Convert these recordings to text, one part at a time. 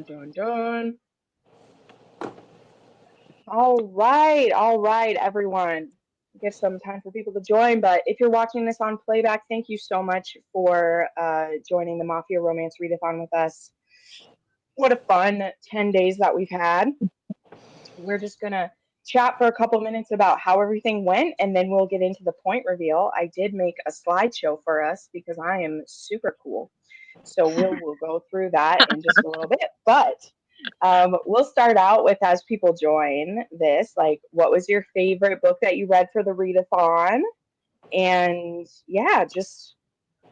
Dun, dun, dun. All right, everyone. Give some time for people to join, but if you're watching this on playback, thank you so much for joining the Mafia Romance Readathon with us. What a fun 10 days that we've had. We're just going to chat for a couple minutes about how everything went, and then we'll get into the point reveal. I did make a slideshow for us because I am super cool. So we'll go through that in just a little bit, but we'll start out with, as people join this, like, what was your favorite book that you read for the readathon? And yeah, just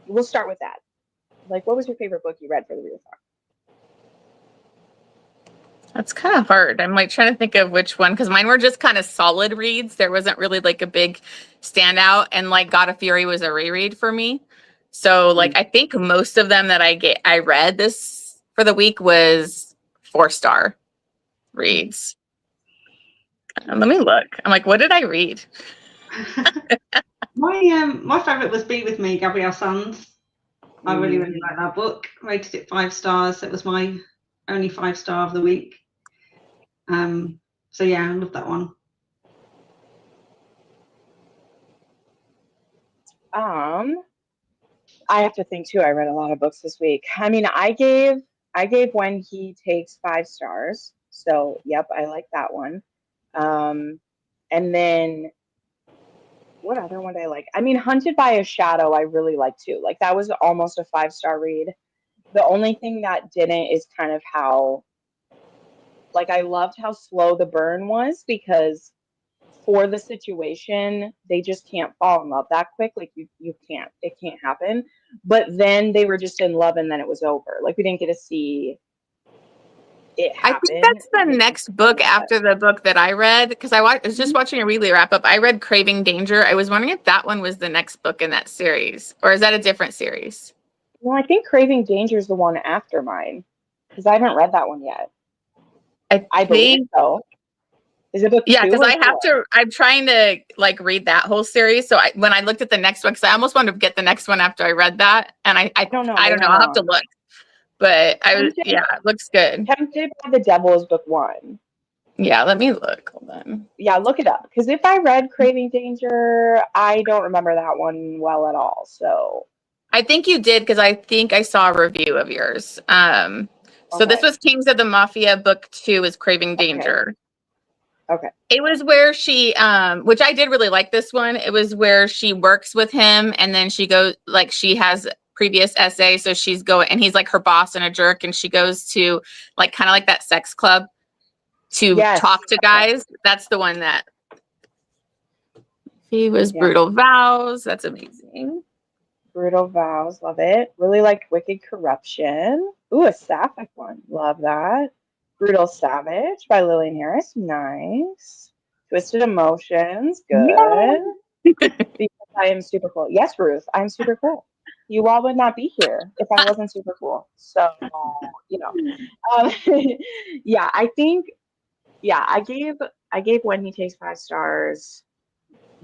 we'll start with that. Like, what was your favorite book you read for the readathon? That's kind of hard. I'm like trying to think of which one, because mine were just kind of solid reads. There wasn't really like a big standout, and like God of Fury was a reread for me. So like I think most of them that I read this for the week was 4-star reads. Let me look. I'm like, what did I read? My favorite was Be With Me, Gabrielle Sands. I really liked that book. Rated it 5 stars. It was my only 5-star of the week. So yeah, I love that one. I have to think too. I read a lot of books this week. I mean, I gave When He Takes 5 stars. So yep, I like that one. And then what other one did I like? I mean, Hunted by a Shadow, I really like too. Like, that was almost a 5-star read. The only thing that didn't is kind of how, like, I loved how slow the burn was, because for the situation, they just can't fall in love that quick. Like, you can't, it can't happen. But then they were just in love and then it was over. Like, we didn't get to see it happen. I think that's the next book after the book that I read, because I was just watching a Readly wrap up. I read Craving Danger. I was wondering if that one was the next book in that series, or is that a different series? Well, I think Craving Danger is the one after mine, because I haven't read that one yet. I believe so. Is it book 2? Yeah, because I'm trying to like read that whole series. So when I looked at the next one, because I almost wanted to get the next one after I read that, and I don't know. I'll have to look. But it looks good. Tempted by the Devil is book 1. Yeah, let me look. Hold on. Yeah, look it up. Because if I read Craving Danger, I don't remember that one well at all. So I think you did, because I think I saw a review of yours. So this was Kings of the Mafia. Book 2 is Craving Danger. Okay. It was where she, which I did really like this one. It was where she works with him, and then she goes, like, she has previous essay, so she's going, and he's like her boss and a jerk, and she goes to like kind of like that sex club to talk to guys. That's the one that he was. Brutal Vows. That's amazing. Brutal Vows, love it. Really liked Wicked Corruption. Ooh, a sapphic one, love that. Brutal Savage by Lillian Harris, nice. Twisted Emotions, good. Because I am super cool. Yes, Ruth, I'm super cool. You all would not be here if I wasn't super cool. So, you know, yeah, I think, I gave When He Takes 5 stars,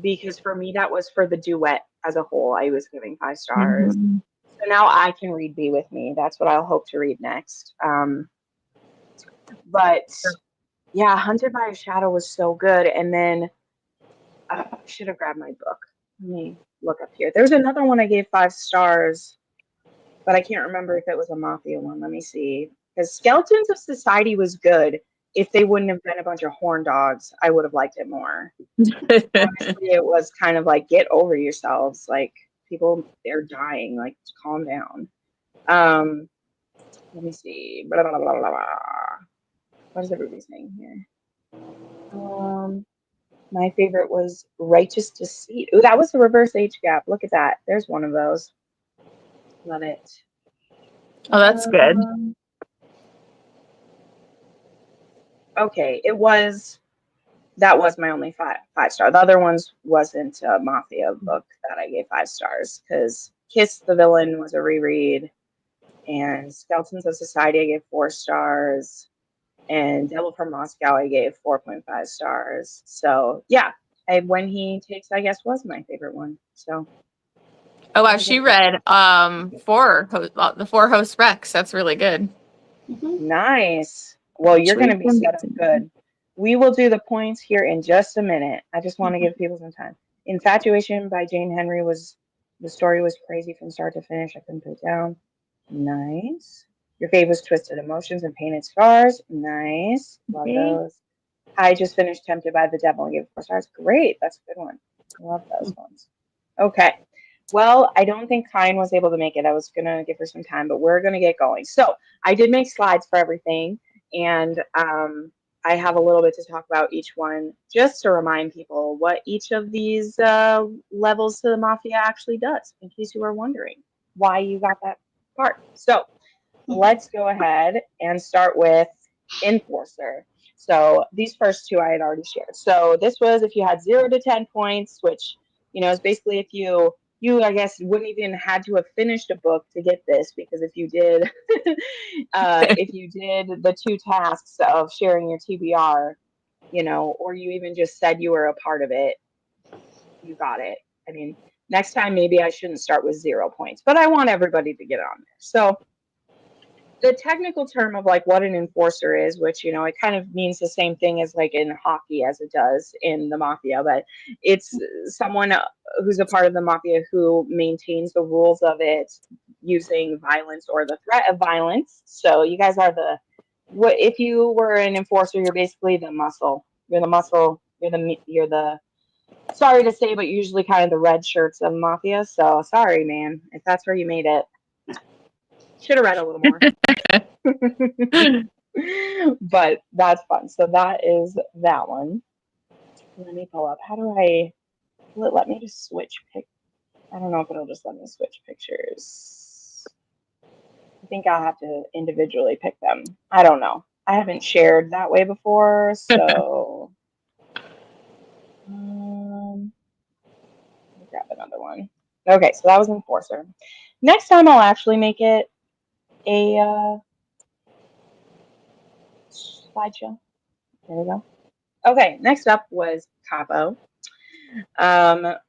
because for me that was for the duet as a whole. I was giving 5 stars. So now I can read Be With Me. That's what I'll hope to read next. But yeah, Hunted by a Shadow was so good. And then I should have grabbed my book. Let me look up here. There's another one I gave 5 stars, but I can't remember if it was a Mafia one. Let me see. Because Skeletons of Society was good. If they wouldn't have been a bunch of horn dogs, I would have liked it more. Honestly, it was kind of like, get over yourselves. Like, people, they're dying. Like, calm down. Let me see. Blah, blah, blah, blah, blah. What is everybody saying here? My favorite was Righteous Deceit. Ooh, that was the reverse age gap. Look at that. There's one of those. Love it. Oh, that's good. Okay, that was my only 5 star. The other ones wasn't a Mafia book that I gave 5 stars, because Kiss the Villain was a reread, and Skeletons of Society I gave 4 stars, and Devil from Moscow I gave 4.5 stars. So yeah, When He Takes, I guess, was my favorite one. So oh wow, she read the 4 Host Rex. That's really good. Nice. Well, you're going to be set up Amazing. good. We will do the points here in just a minute. I just want to give people some time. Infatuation by Jane Henry was, the story was crazy from start to finish. I couldn't put it down. Nice. Your fave was Twisted Emotions and Painted Scars. Nice. Love those. I just finished Tempted by the Devil and gave 4 stars. Great. That's a good one. Love those ones. Okay. Well, I don't think Kine was able to make it. I was going to give her some time, but we're going to get going. So I did make slides for everything, and I have a little bit to talk about each one, just to remind people what each of these levels to the Mafia actually does, in case you were wondering why you got that part. So let's go ahead and start with Enforcer. So these first two I had already shared. So this was if you had 0 to 10 points, which, you know, is basically if you I guess wouldn't even had to have finished a book to get this, because if you did if you did the 2 tasks of sharing your TBR, you know, or you even just said you were a part of it, you got it. I mean, next time maybe I shouldn't start with 0 points, but I want everybody to get on there. So the technical term of like what an enforcer is, which, you know, it kind of means the same thing as like in hockey as it does in the Mafia, but it's someone who's a part of the Mafia who maintains the rules of it using violence or the threat of violence. So you guys are what if you were an enforcer, you're basically the muscle. You're the muscle, you're the sorry to say, but usually kind of the red shirts of Mafia. So sorry, man, if that's where you made it. Should have read a little more. But that's fun. So that is that one. Let me pull up. How do let me just switch I don't know if it'll just let me switch pictures. I think I'll have to individually pick them. I don't know. I haven't shared that way before, so let me grab another one. Okay, so that was Enforcer. Next time I'll actually make it a slideshow. There we go. Okay, next up was Capo,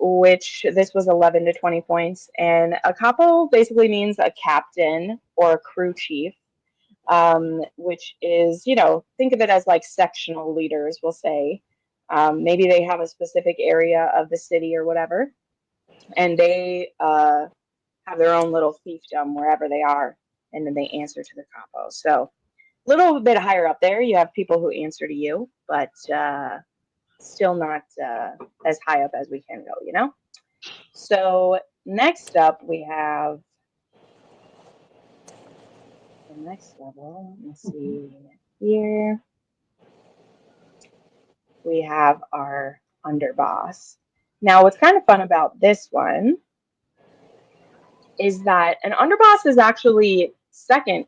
which this was 11 to 20 points. And a capo basically means a captain or a crew chief, which is, you know, think of it as like sectional leaders, we'll say. Maybe they have a specific area of the city or whatever, and they have their own little fiefdom wherever they are, and then they answer to the capo. So a little bit higher up there, you have people who answer to you, but still not as high up as we can go, you know? So next up, we have the next level. Let's see here. We have our underboss. Now, what's kind of fun about this one is that an underboss is actually second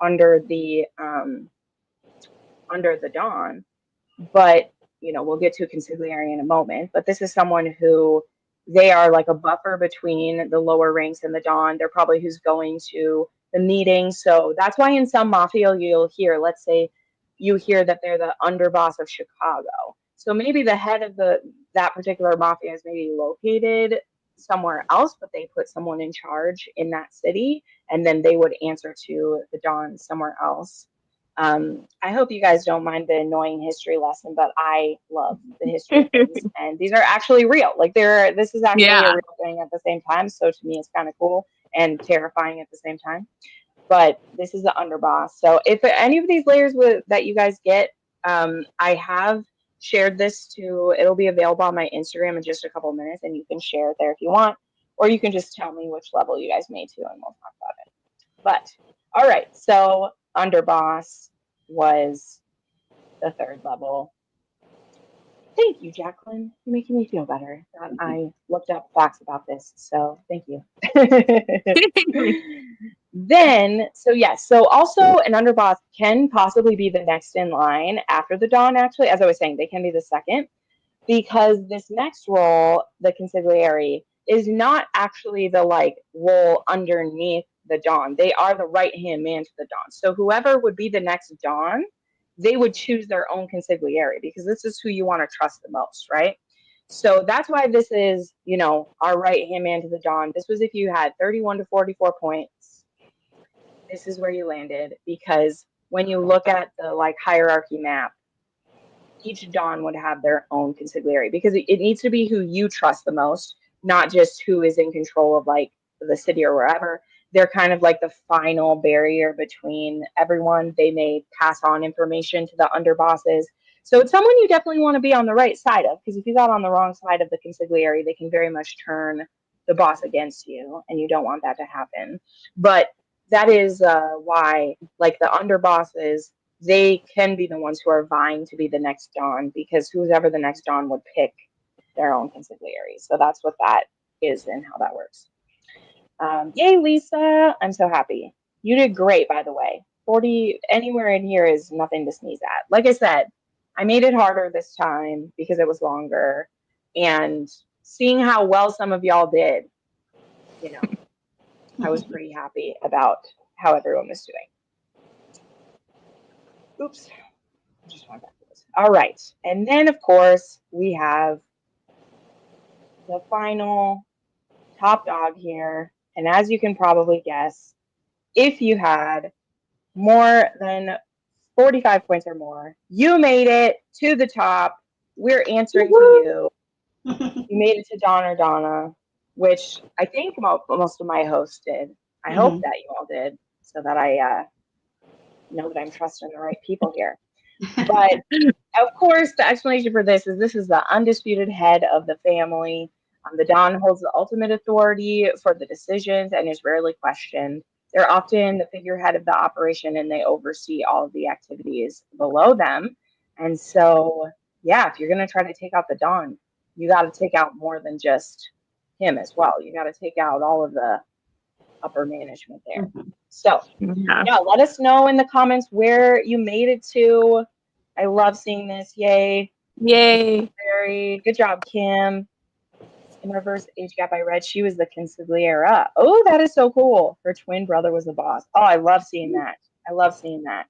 under the Dawn, but you know, we'll get to a consigliere in a moment, but this is someone who they are like a buffer between the lower ranks and the Dawn. They're probably who's going to the meeting. So that's why in some Mafia you'll hear, let's say you hear that they're the underboss of Chicago. So maybe the head of that particular Mafia is maybe located somewhere else, but they put someone in charge in that city, and then they would answer to the Dawn somewhere else. I hope you guys don't mind the annoying history lesson, but I love the history of things, and these are actually real. Like this is actually a real thing at the same time. So to me, it's kind of cool and terrifying at the same time. But this is the underboss. So if any of these layers that you guys get, I have shared this it'll be available on my Instagram in just a couple of minutes, and you can share it there if you want, or you can just tell me which level you guys made to, and we'll talk about it. But all right, so underboss was the 3rd level. Thank you, Jacqueline. You're making me feel better. I looked up facts about this, so thank you. Then, so also an underboss can possibly be the next in line after the Dawn, actually. As I was saying, they can be the second, because this next role, the consigliere, is not actually the like role underneath the Dawn. They are the right-hand man to the Dawn. So whoever would be the next Dawn, they would choose their own consigliere, because this is who you want to trust the most, right? So that's why this is, you know, our right-hand man to the Dawn. This was if you had 31 to 44 points. this is where you landed, because when you look at the like hierarchy map, each Dawn would have their own consigliere, because it needs to be who you trust the most, not just who is in control of like the city or wherever. They're kind of like the final barrier between everyone. They may pass on information to the underbosses. So it's someone you definitely want to be on the right side of, because if you got on the wrong side of the consigliere, they can very much turn the boss against you, and you don't want that to happen. But that is why, like, the underbosses, they can be the ones who are vying to be the next Dawn, because whoever the next Dawn would pick their own consigliere. So that's what that is and how that works. Yay, Lisa. I'm so happy. You did great, by the way. 40 anywhere in here is nothing to sneeze at. Like I said, I made it harder this time because it was longer. And seeing how well some of y'all did, you know, I was pretty happy about how everyone was doing. Oops. Just went backwards. All right. And then, of course, we have the final top dog here. And as you can probably guess, if you had more than 45 points or more, you made it to the top. We're answering to you. You made it to Dawn or Donna, which I think most of my hosts did. I hope that you all did, so that I know that I'm trusting the right people here. But of course, the explanation for this is the undisputed head of the family. The Dawn holds the ultimate authority for the decisions and is rarely questioned. They're often the figurehead of the operation, and they oversee all of the activities below them. And so, yeah, if you're going to try to take out the Dawn, you got to take out more than just him as well. You got to take out all of the upper management there. So, yeah, let us know in the comments where you made it to. I love seeing this. Yay. Very good job, Kim. In reverse age gap, I read she was the consigliera. Oh, that is so cool. Her twin brother was the boss. Oh, I love seeing that. I love seeing that.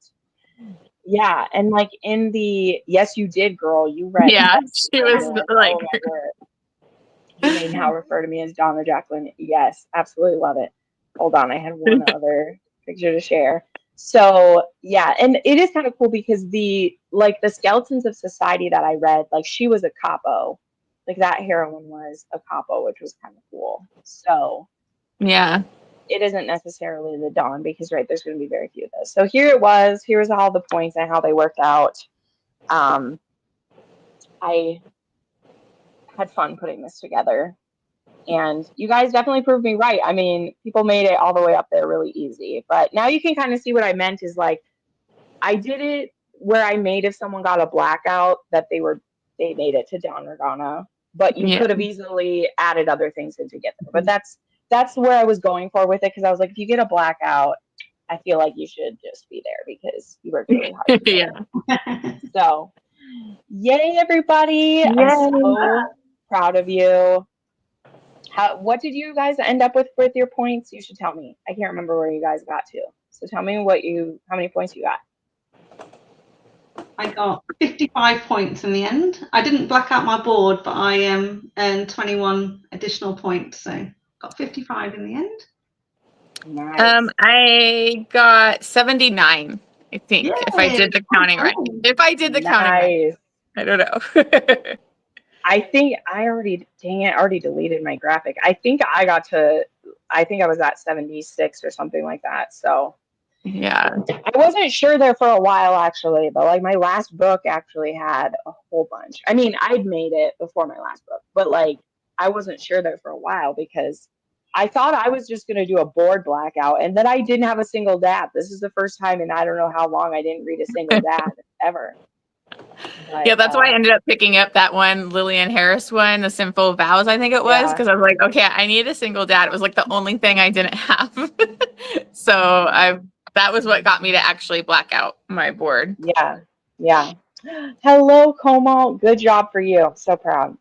Yeah, and like in the yes, you did, girl. You read. Yeah, she was like. Oh, my word. You may now refer to me as Donna Jacqueline. Yes, absolutely love it. Hold on, I had one other picture to share. So yeah, and it is kind of cool because the Skeletons of Society that I read, like she was a capo. Like that heroine was a capo, which was kind of cool. So yeah, it isn't necessarily the Dawn, because right, there's going to be very few of those. So here it was. Here's all the points and how they worked out. I had fun putting this together, and you guys definitely proved me right. I mean, people made it all the way up there really easy, but now you can kind of see what I meant is like I did it where I made, if someone got a blackout, that they made it to Dawn or Donna, but you could have easily added other things in to get there. But that's where I was going for with it, because I was like, if you get a blackout, I feel like you should just be there because you worked really hard. Yeah. So, yay, everybody! Yay. I'm so proud of you. What did you guys end up with your points? You should tell me. I can't remember where you guys got to. So tell me how many points you got. I got 55 points in the end. I didn't black out my board, but I earned 21 additional points. So got 55 in the end. Nice. I got 79, I think. Yay. If I did the counting right. If I did the counting right. I don't know. I think I already deleted my graphic. I think I was at 76 or something like that. So yeah, I wasn't sure there for a while actually, but like my last book actually had a whole bunch. I mean, I'd made it before my last book, but like I wasn't sure there for a while because I thought I was just going to do a board blackout, and then I didn't have a single dab. This is the first time in I don't know how long I didn't read a single dab ever. But, yeah, that's why I ended up picking up that one, Lillian Harris one, The Sinful Vows, I think it was, because I was like, okay, I need a single dad. It was like the only thing I didn't have. So that was what got me to actually black out my board. Yeah. Hello, Como. Good job for you. I'm so proud.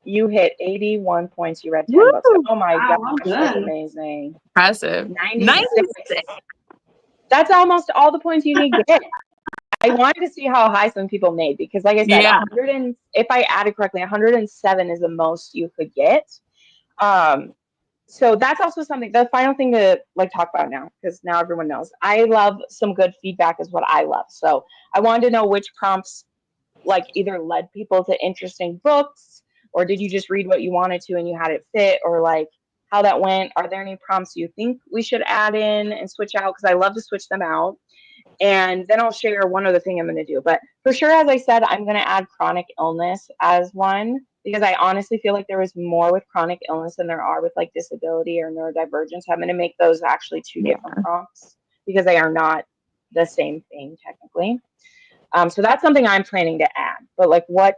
You hit 81 points. You read 10 books. Oh my gosh, that's amazing. Impressive. 96. That's almost all the points you can get. I wanted to see how high some people made because, like I said, if I added correctly, 107 is the most you could get. So that's also something, the final thing to like talk about now, because now everyone knows I love some good feedback is what I love. So I wanted to know which prompts like either led people to interesting books, or did you just read what you wanted to and you had it fit, or like how that went. Are there any prompts you think we should add in and switch out? Because I love to switch them out. And then I'll share one other thing I'm going to do. But for sure, as I said, I'm going to add chronic illness as one, because I honestly feel like there is more with chronic illness than there are with like disability or neurodivergence. I'm going to make those actually two different prompts because they are not the same thing technically. So that's something I'm planning to add. But like, what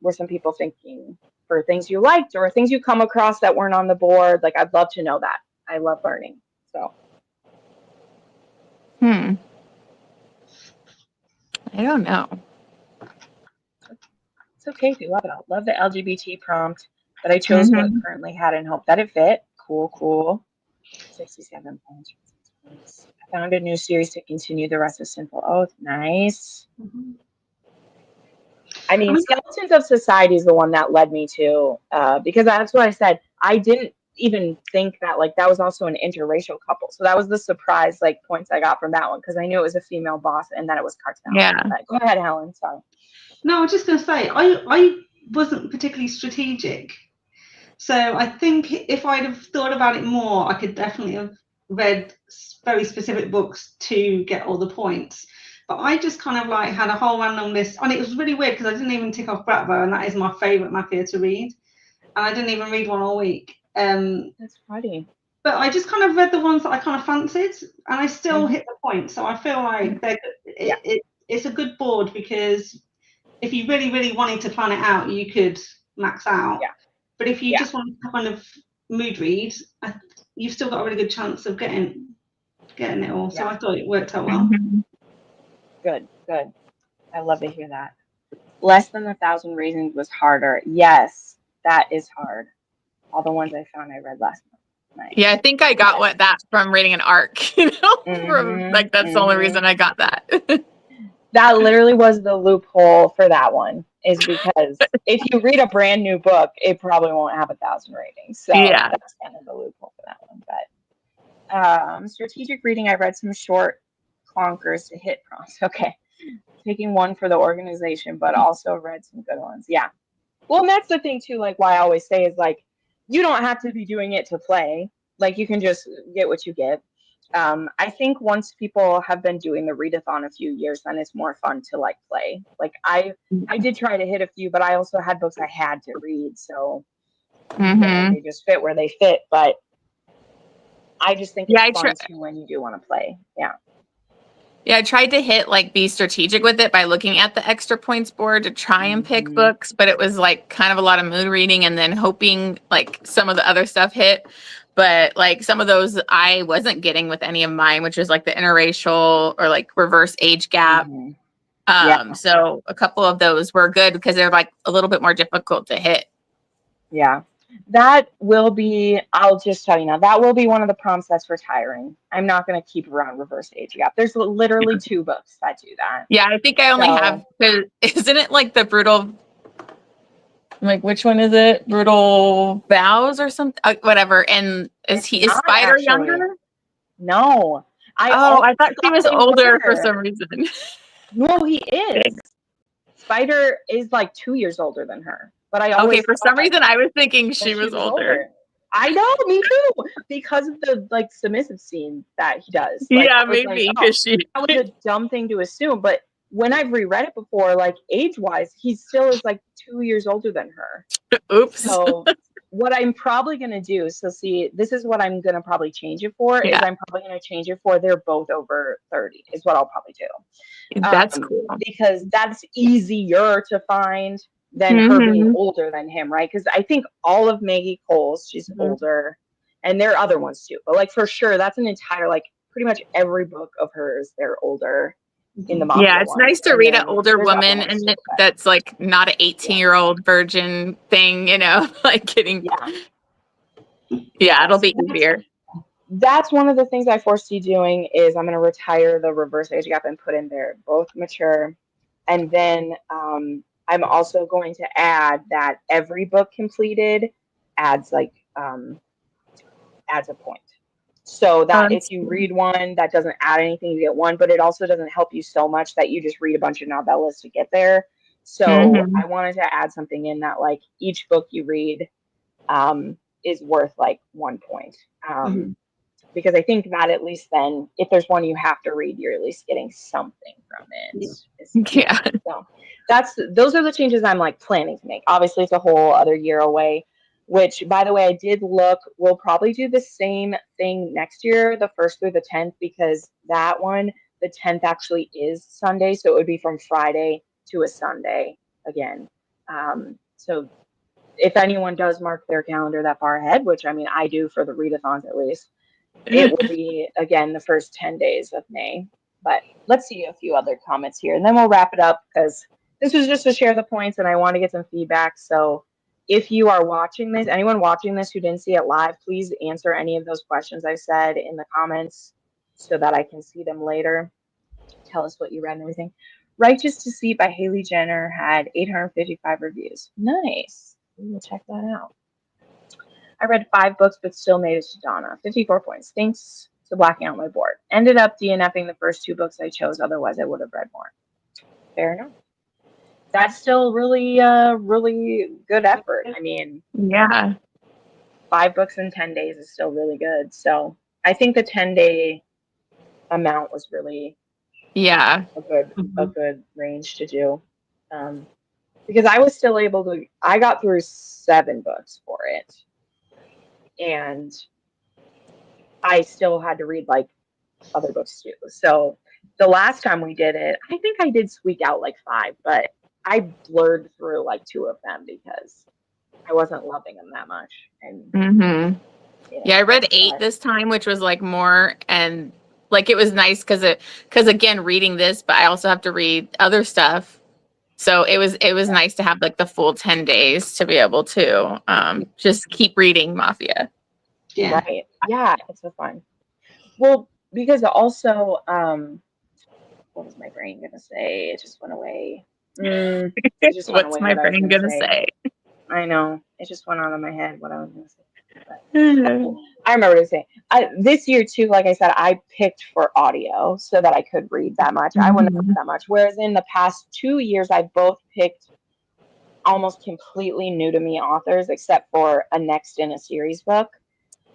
were some people thinking for things you liked or things you come across that weren't on the board? Like, I'd love to know that. I love learning. So. I don't know. It's okay if you love it. I love the LGBT prompt, but I chose what currently had and hope that it fit. Cool. 67 points. I found a new series to continue the rest of Sinful Oath. Nice. I mean, Skeletons of Society is the one that led me to, because that's what I said. I didn't even think that like that was also an interracial couple. So that was the surprise like points I got from that one, because I knew it was a female boss and that it was cartel. Yeah. But go ahead, Helen. Sorry. No, I was just going to say, I wasn't particularly strategic. So I think if I'd have thought about it more, I could definitely have read very specific books to get all the points. But I just kind of like had a whole random list. And it was really weird because I didn't even tick off Bratvo, and that is my favourite Mafia to read. And I didn't even read one all week. That's funny. But I just kind of read the ones that I kind of fancied, and I still hit the point. So I feel like it's a good board, because if you really, really wanted to plan it out, you could max out. Yeah. But if you just want to kind of mood read, you've still got a really good chance of getting it all. So I thought it worked out well. Good. I love to hear that. Less than 1,000 Reasons was harder. Yes, that is hard. All the ones I found I read last night. Yeah, I think I got that from reading an arc, you know, from like that's the only reason I got that. That literally was the loophole for that one, is because if you read a brand new book, it probably won't have 1,000 ratings. So that's kind of the loophole for that one. But strategic reading, I read some short clunkers to hit prompts. Okay. Taking one for the organization, but also read some good ones. Yeah. Well, and that's the thing too, like why I always say is like, you don't have to be doing it to play. Like you can just get what you get. I think once people have been doing the readathon a few years, then it's more fun to like play. Like I did try to hit a few, but I also had books I had to read. So they just fit where they fit. But I just think it's fun too when you do want to play. Yeah. Yeah, I tried to be strategic with it by looking at the extra points board to try and pick books, but it was like kind of a lot of mood reading and then hoping like some of the other stuff hit. But like some of those I wasn't getting with any of mine, which was like the interracial or like reverse age gap. So a couple of those were good because they're like a little bit more difficult to hit. Yeah. That will be, I'll just tell you now, that will be one of the prompts that's retiring. I'm not going to keep around reverse age gap. There's literally 2 books that do that. Yeah, I think I only have, isn't it like the brutal, like which one is it? Brutal Vows or something? Whatever. And is Spider younger? No. I thought he was older for some reason. No, he is. Spider is like 2 years older than her. But for some reason I was thinking she was older. I know, me too, because of the like submissive scene that he does. Like, maybe because that was a dumb thing to assume. But when I've reread it before, like age-wise, he still is like 2 years older than her. Oops. So what I'm probably gonna do, this is what I'm gonna probably change it for. Is I'm probably gonna change it for they're both over 30. Is what I'll probably do. That's cool because that's easier to find than her being older than him, right? Because I think all of Maggie Cole's, she's older, and there are other ones too. But like for sure, that's an entire like pretty much every book of hers, they're older in the Mafia it's nice to read an older woman, and that's like not an 18-year-old virgin thing, you know, like getting. It'll be easier. That's one of the things I foresee doing is I'm going to retire the reverse age gap and put in there both mature, and then I'm also going to add that every book completed adds like adds a point. So that that's if you read one, that doesn't add anything, you get one, but it also doesn't help you so much that you just read a bunch of novellas to get there. So I wanted to add something in that, like, each book you read is worth like 1 point. Because I think that at least then, if there's one you have to read, you're at least getting something from it. Yeah. So those are the changes I'm like planning to make. Obviously, it's a whole other year away, which, by the way, I did look. We'll probably do the same thing next year, the 1st through the 10th, because that one, the 10th actually is Sunday. So it would be from Friday to a Sunday again. So if anyone does mark their calendar that far ahead, which I mean, I do for the readathons at least, it will be, again, the first 10 days of May. But let's see a few other comments here, and then we'll wrap it up, because this was just to share the points, and I want to get some feedback. So if you are watching this, anyone watching this who didn't see it live, please answer any of those questions I said in the comments so that I can see them later. Tell us what you read and everything. Righteous Deceit by Haley Jenner had 855 reviews. Nice. We'll check that out. I read 5 books, but still made it to Donna. 54 points. Thanks to blacking out my board. Ended up DNFing the first 2 books I chose. Otherwise, I would have read more. Fair enough. That's still really, really good effort. I mean, Yeah. 5 books in 10 days is still really good. So I think the 10-day amount was really a good range to do. Because I was still able to, I got through 7 books for it. And I still had to read like other books too. So the last time we did it, I think I did squeak out like 5, but I blurred through like 2 of them because I wasn't loving them that much. And yeah, I read 8 this time, which was like more, and like it was nice because again, reading this, but I also have to read other stuff. So it was nice to have like the full 10 days to be able to just keep reading Mafia. Yeah. Right. Yeah, it's so fun. Well, because also, what was my brain gonna say? It just went away. It just went What's away. my What I was brain gonna say? I know. It just went out of my head what I was gonna say. But I remember what I was saying. This year too, like I said, I picked for audio so that I could read that much. I wouldn't have read that much. Whereas in the past 2 years, I both picked almost completely new to me authors, except for a next in a series book.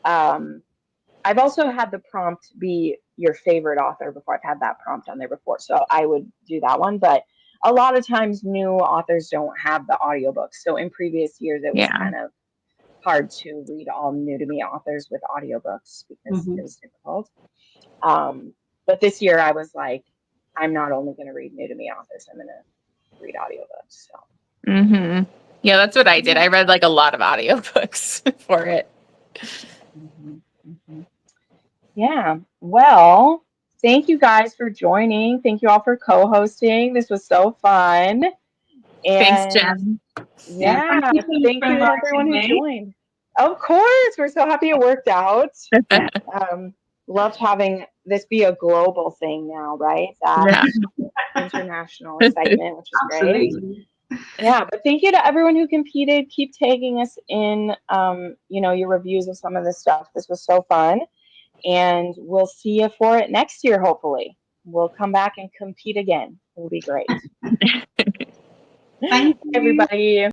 I've also had the prompt be your favorite author before. I've had that prompt on there before, so I would do that one. But a lot of times new authors don't have the audiobooks. So in previous years, it was kind of hard to read all new to me authors with audiobooks because it was difficult. But this year I was like, I'm not only going to read new to me authors, I'm going to read audiobooks. So. Yeah, that's what I did. I read like a lot of audiobooks for it. Yeah. Well, thank you guys for joining. Thank you all for co-hosting. This was so fun. And thanks, Jenn. Yeah, thank you to everyone who joined. Of course, we're so happy it worked out. Loved having this be a global thing now, right? That international excitement, which is great. Yeah, but thank you to everyone who competed. Keep tagging us in, your reviews of some of this stuff. This was so fun. And we'll see you for it next year, hopefully. We'll come back and compete again. It'll be great. Thank you, everybody.